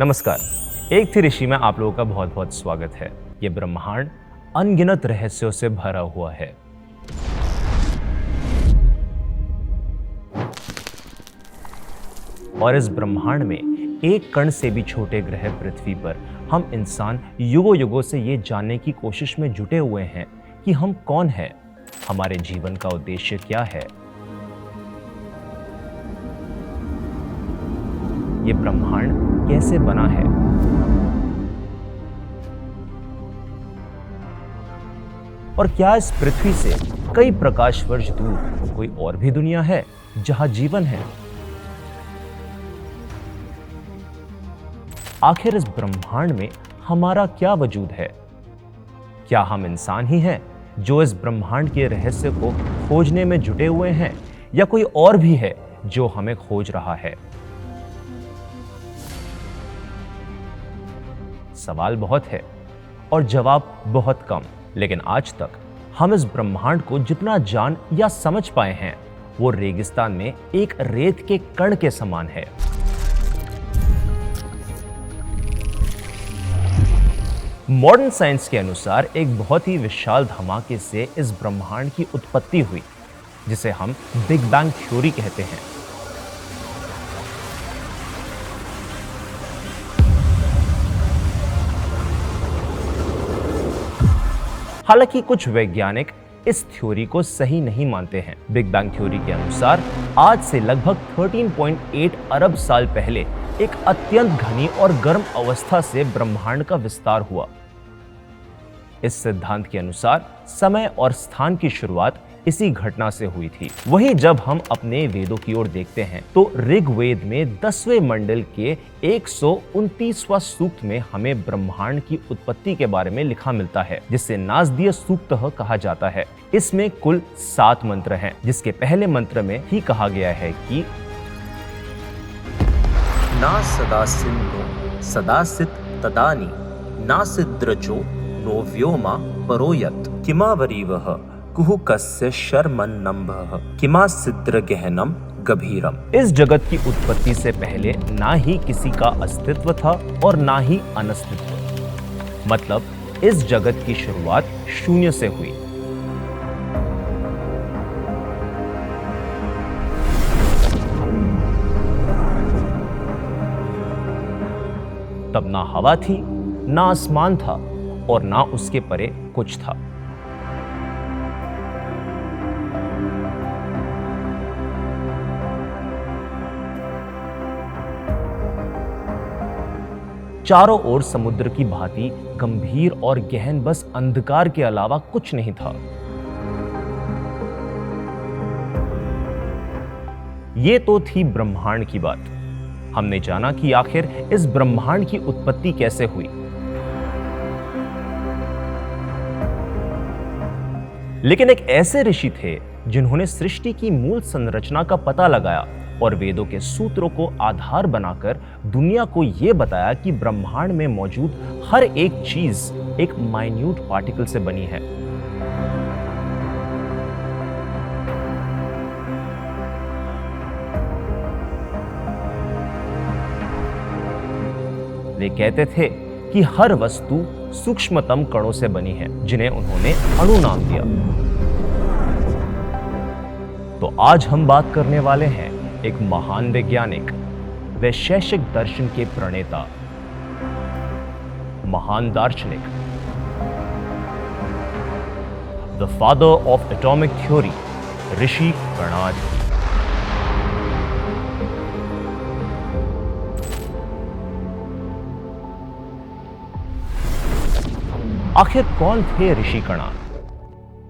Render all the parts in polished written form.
नमस्कार। एक थी ऋषि में आप लोगों का बहुत बहुत स्वागत है। ये ब्रह्मांड अनगिनत रहस्यों से भरा हुआ है। और इस ब्रह्मांड में एक कण से भी छोटे ग्रह पृथ्वी पर हम इंसान युगों युगों से ये जानने की कोशिश में जुटे हुए हैं कि हम कौन हैं, हमारे जीवन का उद्देश्य क्या है। ये ब्रह्मांड कैसे बना है, और क्या इस पृथ्वी से कई प्रकाश वर्ष दूर कोई और भी दुनिया है जहां जीवन है। आखिर इस ब्रह्मांड में हमारा क्या वजूद है? क्या हम इंसान ही हैं जो इस ब्रह्मांड के रहस्य को खोजने में जुटे हुए हैं, या कोई और भी है जो हमें खोज रहा है? सवाल बहुत है और जवाब बहुत कम, लेकिन आज तक हम इस ब्रह्मांड को जितना जान या समझ पाए हैं वो रेगिस्तान में एक रेत के कण के समान है। मॉडर्न साइंस के अनुसार एक बहुत ही विशाल धमाके से इस ब्रह्मांड की उत्पत्ति हुई, जिसे हम बिग बैंग थ्योरी कहते हैं। हालांकि कुछ वैज्ञानिक इस थ्योरी को सही नहीं मानते हैं। बिग बैंग थ्योरी के अनुसार आज से लगभग 13.8 अरब साल पहले एक अत्यंत घनी और गर्म अवस्था से ब्रह्मांड का विस्तार हुआ। इस सिद्धांत के अनुसार समय और स्थान की शुरुआत इसी घटना से हुई थी। वहीं जब हम अपने वेदों की ओर देखते हैं तो ऋग्वेद में 10वें मंडल के 129वां सूक्त में हमें ब्रह्मांड की उत्पत्ति के बारे में लिखा मिलता है, जिसे नासदीय सूक्त कहा जाता है। इसमें कुल 7 मंत्र हैं, जिसके पहले मंत्र में ही कहा गया है कि ना सदा सिंधु सदासित तदानी ना सिद्रजो नो व्योमा परोयत किमावरीवह कुहुकस्य शर्मन्नम्भः किमा सिद्र गहनम गभीरम। इस जगत की उत्पत्ति से पहले ना ही किसी का अस्तित्व था और ना ही अनस्तित्व। मतलब इस जगत की शुरुआत शून्य से हुई। तब ना हवा थी, ना आसमान था, और ना उसके परे कुछ था। चारों ओर समुद्र की भांति गंभीर और गहन बस अंधकार के अलावा कुछ नहीं था। ये तो थी ब्रह्मांड की बात। हमने जाना कि आखिर इस ब्रह्मांड की उत्पत्ति कैसे हुई। लेकिन एक ऐसे ऋषि थे जिन्होंने सृष्टि की मूल संरचना का पता लगाया और वेदों के सूत्रों को आधार बनाकर दुनिया को यह बताया कि ब्रह्मांड में मौजूद हर एक चीज एक माइन्यूट पार्टिकल से बनी है। वे कहते थे कि हर वस्तु सूक्ष्मतम कणों से बनी है, जिन्हें उन्होंने अणु नाम दिया। तो आज हम बात करने वाले हैं एक महान वैज्ञानिक, वैशेषिक दर्शन के प्रणेता, महान दार्शनिक, the father of atomic theory, Rishi Kanada. आखिर कौन थे ऋषि कणाद?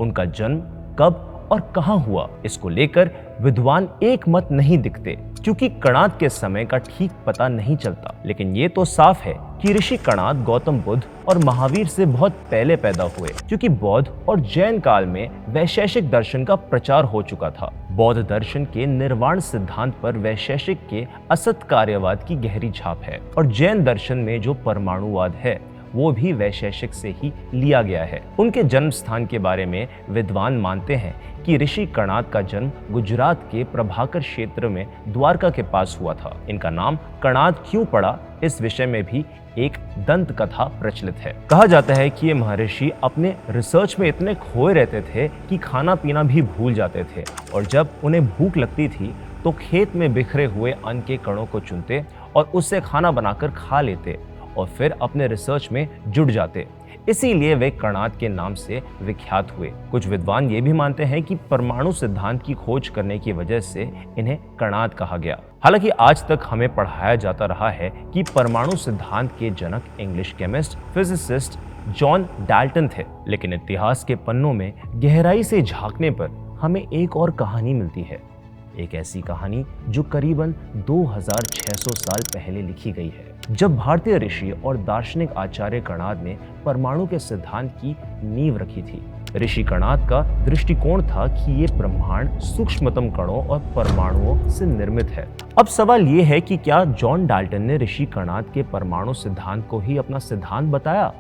उनका जन्म कब और कहां हुआ, इसको लेकर विद्वान एक मत नहीं दिखते, क्योंकि कणाद के समय का ठीक पता नहीं चलता। लेकिन ये तो साफ है कि ऋषि कणाद गौतम बुद्ध और महावीर से बहुत पहले पैदा हुए, क्योंकि बौद्ध और जैन काल में वैशेषिक दर्शन का प्रचार हो चुका था। बौद्ध दर्शन के निर्वाण सिद्धांत पर वैशेषिक के असत कार्यवाद की गहरी छाप है, और जैन दर्शन में जो परमाणुवाद है वो भी वैशेषिक से ही लिया गया है। उनके जन्म स्थान के बारे में विद्वान मानते हैं कि ऋषि कणाद का जन्म गुजरात के प्रभाकर क्षेत्र में द्वारका के पास हुआ था। इनका नाम कणाद क्यों पड़ा, इस विषय में भी एक दंत कथा प्रचलित है। कहा जाता है कि ये महर्षि अपने रिसर्च में इतने खोए रहते थे कि खाना पीना भी भूल जाते थे, और जब उन्हें भूख लगती थी तो खेत में बिखरे हुए अन्न के कणों को चुनते और उससे खाना बनाकर खा लेते और फिर अपने रिसर्च में जुट जाते। इसीलिए वे कणाद के नाम से विख्यात हुए। कुछ विद्वान ये भी मानते हैं कि परमाणु सिद्धांत की खोज करने की वजह से इन्हें कणाद कहा गया। हालांकि आज तक हमें पढ़ाया जाता रहा है कि परमाणु सिद्धांत के जनक English chemist physicist John Dalton थे, लेकिन इतिहास के पन्नों में गहराई से झांकने पर हमें एक और कहानी मिलती है। एक ऐसी कहानी जो करीबन 2600 साल पहले लिखी गई है, जब भारतीय ऋषि और दार्शनिक आचार्य कणाद ने परमाणु के सिद्धांत की नींव रखी थी। ऋषि कणाद का दृष्टिकोण था कि ये ब्रह्मांड सूक्ष्मतम कणों और परमाणुओं से निर्मित है। अब सवाल ये है कि क्या जॉन डाल्टन ने ऋषि कणाद के परमाणु सिद्धांत को ही अपना सिद्धांत बताया,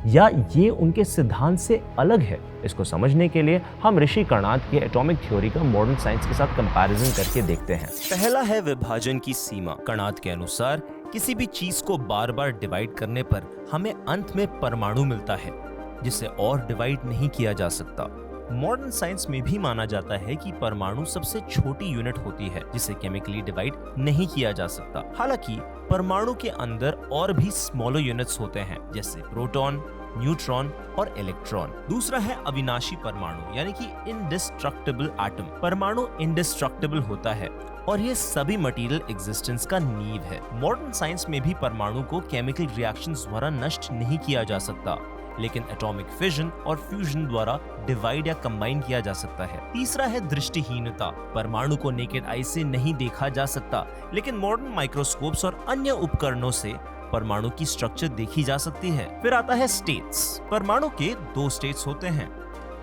या ये उनके सिद्धांत से अलग है? इसको समझने के लिए हम ऋषि कणाद के एटॉमिक थ्योरी का मॉडर्न साइंस के साथ कंपैरिजन करके देखते हैं। पहला है विभाजन की सीमा। कणाद के अनुसार किसी भी चीज को बार बार डिवाइड करने पर हमें अंत में परमाणु मिलता है, जिसे और डिवाइड नहीं किया जा सकता। मॉडर्न साइंस में भी माना जाता है कि परमाणु सबसे छोटी यूनिट होती है जिसे केमिकली डिवाइड नहीं किया जा सकता। हालांकि परमाणु के अंदर और भी स्मॉलर यूनिट्स होते हैं, जैसे प्रोटॉन, न्यूट्रॉन और इलेक्ट्रॉन। दूसरा है अविनाशी परमाणु, यानी कि इंडिस्ट्रक्टिबल एटम। परमाणु इंडिस्ट्रक्टिबल होता है और ये सभी मटेरियल एग्जिस्टेंस का नींव है। मॉडर्न साइंस में भी परमाणु को केमिकल रिएक्शंस द्वारा नष्ट नहीं किया जा सकता, लेकिन एटॉमिक फिजन और फ्यूजन द्वारा डिवाइड या कंबाइन किया जा सकता है। तीसरा है दृष्टिहीनता। परमाणु को नेकेड आई से नहीं देखा जा सकता, लेकिन मॉडर्न माइक्रोस्कोप्स और अन्य उपकरणों से परमाणु की स्ट्रक्चर देखी जा सकती है। फिर आता है स्टेट्स। परमाणु के 2 स्टेट्स होते हैं,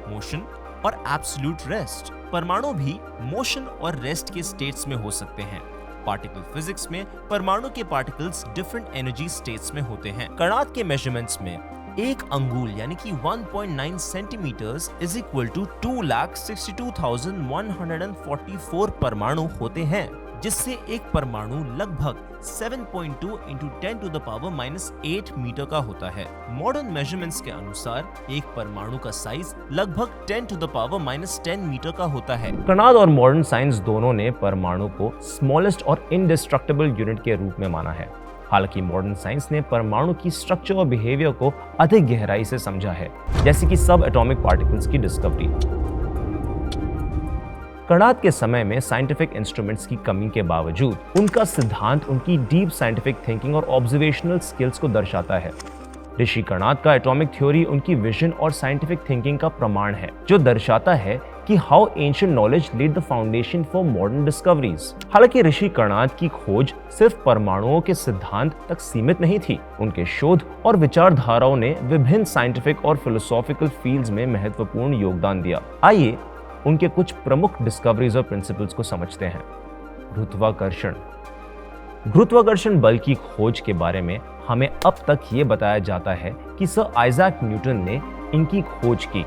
मोशन और एब्सोल्यूट रेस्ट। परमाणु भी मोशन और रेस्ट के स्टेट्स में हो सकते हैं। पार्टिकल फिजिक्स में परमाणु के पार्टिकल्स डिफरेंट एनर्जी स्टेट्स में होते हैं। कणाद के मेजरमेंट्स में 1 अंगुल यानी कि 1.9 सेंटीमीटर्स इज इक्वल टू 2,62,144 परमाणु होते हैं, जिससे एक परमाणु लगभग 7.2 into 10 to the power -8 metre का होता है। मॉडर्न मेजरमेंट्स के अनुसार एक परमाणु का साइज लगभग 10 to the power -10 मीटर का होता है। कणाद और मॉडर्न साइंस दोनों ने परमाणु को स्मॉलेस्ट और इंडिस्ट्रक्टिबल यूनिट के रूप में माना है। हालांकि मॉडर्न साइंस ने परमाणु की स्ट्रक्चर और बिहेवियर को अधिक गहराई से समझा है, जैसे कि सब एटॉमिक पार्टिकल्स की डिस्कवरी। कणाद के समय में साइंटिफिक इंस्ट्रूमेंट्स की कमी के बावजूद उनका सिद्धांत उनकी डीप साइंटिफिक थिंकिंग और ऑब्जर्वेशनल स्किल्स को दर्शाता है। ऋषि कणाद का एटॉमिक थ्योरी उनकी विजन और साइंटिफिक थिंकिंग का प्रमाण है, जो दर्शाता है कि how ancient knowledge laid the foundation for modern discoveries. हालांकि ऋषि कणाद की खोज सिर्फ परमाणुओं के सिद्धांत तक सीमित नहीं थी। उनके शोध और विचारधाराओं ने विभिन्न साइंटिफिक और फिलोसॉफिकल फील्ड्स में महत्वपूर्ण योगदान दिया। आइए उनके कुछ प्रमुख डिस्कवरीज और प्रिंसिपल्स को समझते हैं। गुरुत्वाकर्षण। गुरुत्वाकर्षण बल की खोज के बारे में हमें अब तक ये बताया जाता है कि सर आइजैक न्यूटन ने इनकी खोज की।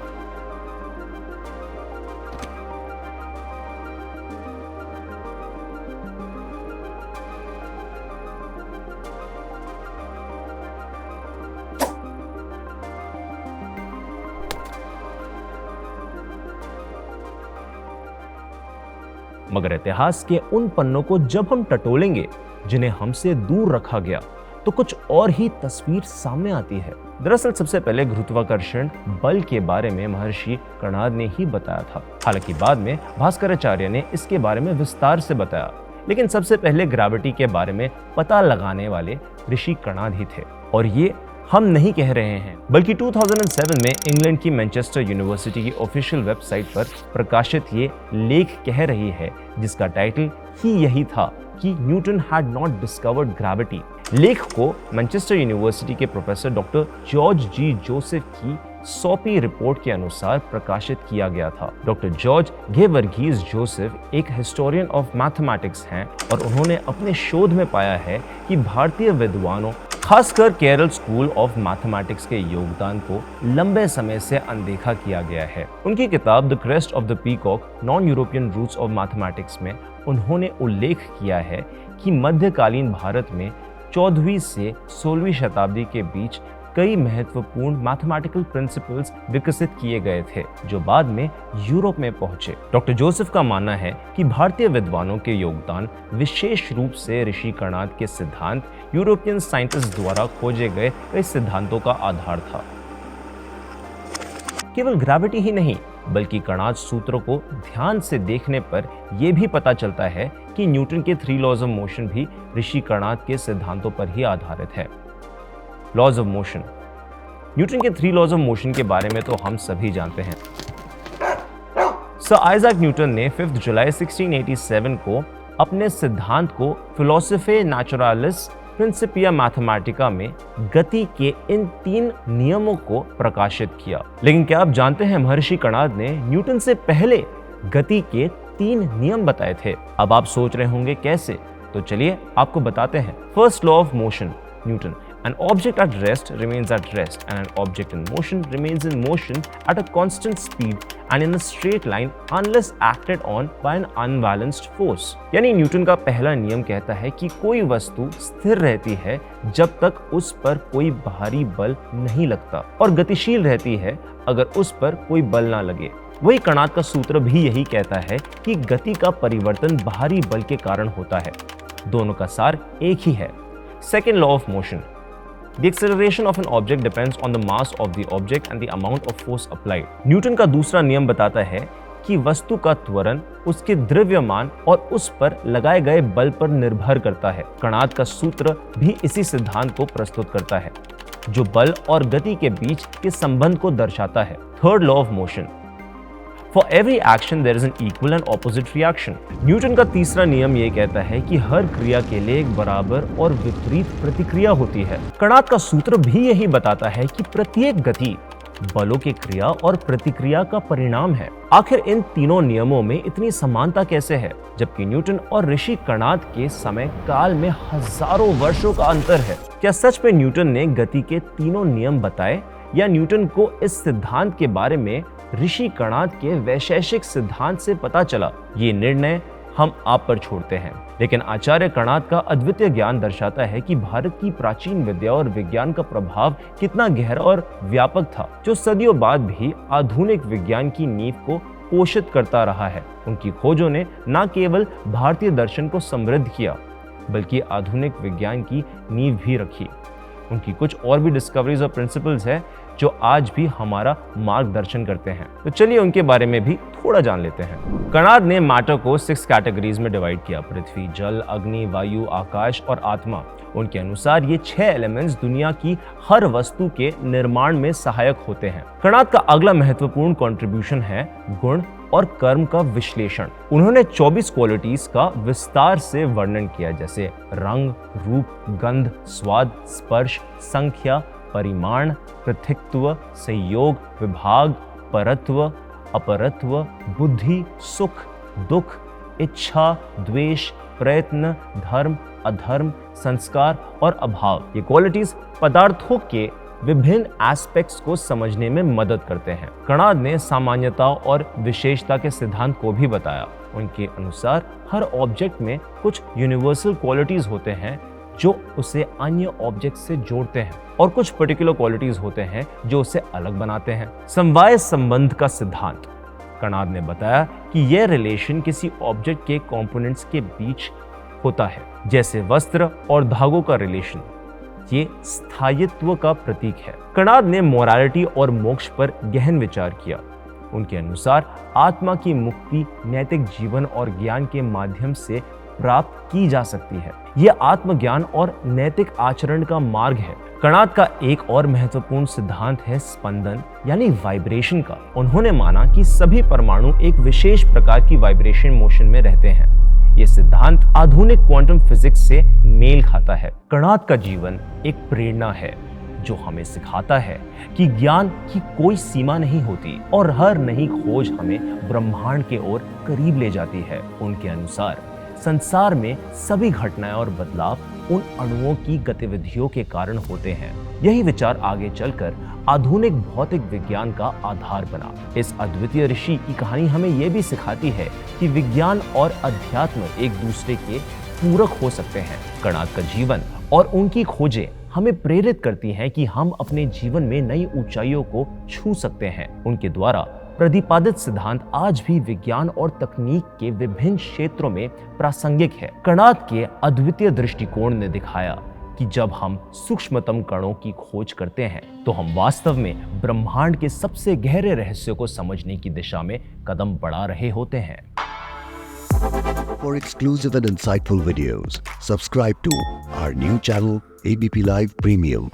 मगर इतिहास के उन पन्नों को जब हम टटोलेंगे जिन्हें हमसे दूर रखा गया, तो कुछ और ही तस्वीर सामने आती है। दरअसल सबसे पहले गुरुत्वाकर्षण बल के बारे में महर्षि कणाद ने ही बताया था। हालांकि बाद में भास्कराचार्य ने इसके बारे में विस्तार से बताया, लेकिन सबसे पहले ग्रेविटी के बारे में पता लगाने वाले ऋषि कणाद ही थे। और ये हम नहीं कह रहे हैं, बल्कि 2007 में इंग्लैंड की मैनचेस्टर यूनिवर्सिटी की ऑफिशियल वेबसाइट पर प्रकाशित ये लेख कह रही है, जिसका टाइटल ही यही था कि Newton had not discovered gravity. लेख को मैनचेस्टर यूनिवर्सिटी के प्रोफेसर डॉक्टर जॉर्ज जी जोसेफ की सौंपी रिपोर्ट के अनुसार प्रकाशित किया गया था। डॉक्टर जॉर्ज गेवर्गीस जोसेफ एक हिस्टोरियन ऑफ मैथमेटिक्स हैं और उन्होंने अपने शोध में पाया है कि भारतीय विद्वानों खासकर केरल स्कूल ऑफ मैथमेटिक्स के योगदान को लंबे समय से अनदेखा किया गया है। उनकी किताब The Crest of the Peacock Non European Roots of Mathematics में उन्होंने उल्लेख किया है कि मध्यकालीन भारत में 14वीं से 16वीं शताब्दी के बीच कई महत्वपूर्ण मैथमेटिकल प्रिंसिपल्स विकसित किए गए थे जो बाद में यूरोप में पहुंचे। डॉक्टर जोसेफ का मानना है कि भारतीय विद्वानों के योगदान, विशेष रूप से ऋषि कणाद के सिद्धांत, यूरोपियन साइंटिस्ट द्वारा खोजे गए कई सिद्धांतों का आधार था। केवल ग्रेविटी ही नहीं बल्कि कणाद सूत्र को ध्यान से देखने पर यह भी पता चलता है कि न्यूटन के 3 लॉज ऑफ मोशन भी ऋषि कणाद के सिद्धांतों पर ही आधारित है। Laws of motion. न्यूटन के 3 लॉज ऑफ मोशन के बारे में तो हम सभी जानते हैं। सर आइजैक न्यूटन ने 5 जुलाई 1687 को अपने सिद्धांत को फिलोसोफी नेचुरालिस प्रिंसिपिया मैथमेटिका में गति के इन 3 नियमों को प्रकाशित किया। लेकिन क्या आप जानते हैं महर्षि कणाद ने न्यूटन से पहले गति के 3 नियम बताए थे। अब आप सोच रहे होंगे कैसे, तो चलिए आपको बताते हैं। First law of motion, Newton, an object at rest remains at rest and an object in motion remains in motion at a constant speed and in a straight line unless acted on by an unbalanced force। यानी Newton का पहला नियम कहता है कि कोई वस्तु स्थिर रहती है जब तक उस पर कोई बाहरी बल नहीं लगता और गतिशील रहती है अगर उस पर कोई बल ना लगे। वही कणाद का सूत्र भी यही कहता है कि गति का परिवर्तन बाहरी बल के कारण होता है। दोनों का सार एक ही है। Second law of motion, The acceleration of an object depends on the mass of the object and the amount of force applied। Newton का दूसरा नियम बताता है कि वस्तु का त्वरण उसके द्रव्यमान और उस पर लगाए गए बल पर निर्भर करता है। कणाद का सूत्र भी इसी सिद्धांत को प्रस्तुत करता है जो बल और गति के बीच के संबंध को दर्शाता है। Third law of motion, For every action there is an equal and opposite reaction। Newton का तीसरा नियम ये कहता है कि हर क्रिया के लिए एक बराबर और विपरीत प्रतिक्रिया होती है। कणाद का सूत्र भी यही बताता है कि प्रत्येक गति बलों की क्रिया और प्रतिक्रिया का परिणाम है। आखिर इन तीनों नियमों में इतनी समानता कैसे है जबकि न्यूटन और ऋषि कणाद के समय काल में हजारों वर्षों का अंतर है? क्या सच में न्यूटन ने गति के तीनों नियम बताए या न्यूटन को इस सिद्धांत के बारे में ऋषि कणाद के वैशेषिक सिद्धांत से पता चला? ये निर्णय हम आप पर छोड़ते हैं। लेकिन आचार्य कणाद का अद्वितीय ज्ञान दर्शाता है कि भारत की प्राचीन विद्या और विज्ञान का प्रभाव कितना गहरा और व्यापक था जो सदियों बाद भी आधुनिक विज्ञान की नींव को पोषित करता रहा है। उनकी खोजों ने न केवल भारतीय दर्शन को समृद्ध किया बल्कि आधुनिक विज्ञान की नींव भी रखी। उनकी कुछ और भी डिस्कवरीज और प्रिंसिपल्स है जो आज भी हमारा मार्गदर्शन करते हैं। तो चलिए उनके बारे में भी थोड़ा जान लेते हैं। कणाद ने मैटर को 6 कैटेगरीज में डिवाइड किया: पृथ्वी, जल, अग्नि, वायु, आकाश और आत्मा। उनके अनुसार ये 6 एलिमेंट्स दुनिया की हर वस्तु के निर्माण में सहायक होते हैं। कणाद का अगला महत्वपूर्ण कंट्रीब्यूशन है गुण और कर्म का विश्लेषण। उन्होंने 24 क्वालिटीज का विस्तार से वर्णन किया जैसे रंग, रूप, गंध, स्वाद, स्पर्श, संख्या, परिमाण, पृथक्त्व, संयोग, विभाग, परत्व, अपरत्व, बुद्धि, सुख, दुख, इच्छा, द्वेष, प्रयत्न, धर्म, अधर्म, संस्कार और अभाव। ये क्वालिटीज पदार्थों के विभिन्न एस्पेक्ट्स को समझने में मदद करते हैं। कणाद ने सामान्यता और विशेषता के सिद्धांत को भी बताया। उनके अनुसार हर ऑब्जेक्ट में कुछ यूनिवर्सल क्वालिटीज होते हैं जो उसे अन्य ऑब्जेक्ट से जोड़ते हैं और कुछ पर्टिकुलर क्वालिटीज होते हैं जो उसे अलग बनाते हैं। समवाय संबंध का सिद्धांत, कणाद ने बताया कि यह रिलेशन किसी ऑब्जेक्ट के कंपोनेंट्स के बीच होता है जैसे वस्त्र और धागों का रिलेशन। ये स्थायित्व का प्रतीक है। कणाद ने मोरालिटी और मोक्ष पर गहन विचार किया। उनके अनुसार आत्मा की मुक्ति नैतिक जीवन और ज्ञान के माध्यम से प्राप्त की जा सकती है। यह आत्मज्ञान और नैतिक आचरण का मार्ग है। कणाद का एक और महत्वपूर्ण सिद्धांत है स्पंदन यानी वाइब्रेशन का। उन्होंने माना कि सभी परमाणु एक विशेष प्रकार की वाइब्रेशन मोशन में रहते हैं। यह सिद्धांत आधुनिक क्वांटम फिजिक्स से मेल खाता है। कणाद का जीवन एक प्रेरणा है जो हमें सिखाता है कि ज्ञान की कोई सीमा नहीं होती और हर नई खोज हमें ब्रह्मांड के ओर करीब ले जाती है। उनके अनुसार संसार में सभी घटनाएं और बदलाव उन अणुओं की गतिविधियों के कारण होते हैं। यही विचार आगे चलकर आधुनिक भौतिक विज्ञान का आधार बना। इस अद्वितीय ऋषि की कहानी हमें यह भी सिखाती है कि विज्ञान और अध्यात्म एक दूसरे के पूरक हो सकते हैं। कणाद का जीवन और उनकी खोजें हमें प्रेरित करती हैं कि हम अपने जीवन में नई ऊंचाइयों को छू सकते हैं। उनके द्वारा प्रतिपादित सिद्धांत आज भी विज्ञान और तकनीक के विभिन्न क्षेत्रों में प्रासंगिक है। कणाद के अद्वितीय दृष्टिकोण ने दिखाया कि जब हम सूक्ष्मतम कणों की खोज करते हैं तो हम वास्तव में ब्रह्मांड के सबसे गहरे रहस्यों को समझने की दिशा में कदम बढ़ा रहे होते हैं। For exclusive and insightful videos, subscribe to our new channel ABP Live Premium.